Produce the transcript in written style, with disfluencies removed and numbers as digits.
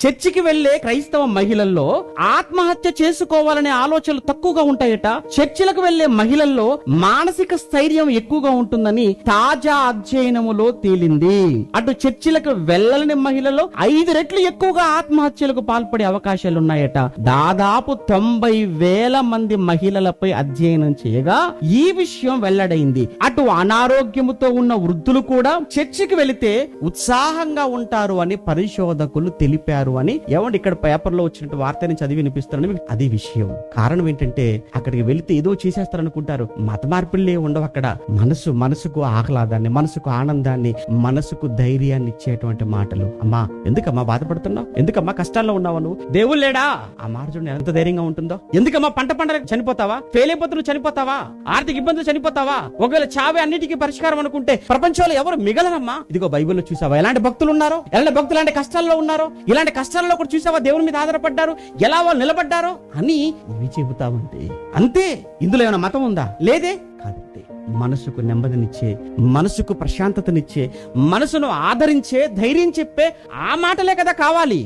చర్చికి వెళ్లే క్రైస్తవ మహిళల్లో ఆత్మహత్య చేసుకోవాలనే ఆలోచనలు తక్కువగా ఉంటాయట. చర్చిలకు వెళ్లే మహిళల్లో మానసిక స్థైర్యం ఎక్కువగా ఉంటుందని తాజా అధ్యయనములో తేలింది. అటు చర్చిలకు వెళ్లని మహిళల్లో 5 రెట్లు ఎక్కువగా ఆత్మహత్యలకు పాల్పడే అవకాశాలున్నాయట. దాదాపు 90,000 మంది మహిళలపై అధ్యయనం చేయగా ఈ విషయం వెల్లడైంది. అటు అనారోగ్యముతో ఉన్న వృద్ధులు కూడా చర్చికి వెళితే ఉత్సాహంగా ఉంటారు అని పరిశోధకులు తెలిపారు అని ఏమండి ఇక్కడ పేపర్ లో వచ్చినట్టు వార్తని చదివి వినిపిస్తారని అది విషయం. కారణం ఏంటంటే అక్కడికి వెళితే ఏదో చేసేస్తారనుకుంటారు. మత మార్పిళ్ళే ఉండవు అక్కడ. మనసుకు ఆహ్లాదాన్ని, మనసుకు ఆనందాన్ని, మనసుకు ధైర్యాన్ని ఇచ్చేటువంటి మాటలు. అమ్మా ఎందుకమ్మా బాధపడుతున్నావు, ఎందుకమ్మా కష్టాల్లో ఉన్నావు, నువ్వు దేవుడు లేడా? ఆ మాట చూడండి ఎంత ధైర్యంగా ఉంటుందో. ఎందుకమ్మా పంటలకు చనిపోతావా, ఫెయిల్ అయిపోతున్న చనిపోతావా, ఆర్థిక ఇబ్బందులు చనిపోతావా, ఒకవేళ చావే అన్నిటికీ పరిష్కారం అనుకుంటే ప్రపంచంలో ఎవరు మిగలరమ్మా. ఇదిగో బైబిల్లో చూసావా ఎలాంటి భక్తులు ఉన్నారో, ఎలాంటి భక్తులు ఎలాంటి కష్టాల్లో ఉన్నారో, ఇలాంటి కష్టాల్లో కూడా చూసావా దేవుని మీద ఆధారపడ్డారు, ఎలా వాళ్ళు నిలబడ్డారో అని ఇవి చెబుతామంటే అంతే. ఇందులో ఏమైనా మతం ఉందా? లేదే. కాదంతే. మనసుకు నెమ్మదినిచ్చే, మనసుకు ప్రశాంతతనిచ్చే, మనసును ఆదరించే, ధైర్యం చెప్పే ఆ మాటలే కదా కావాలి.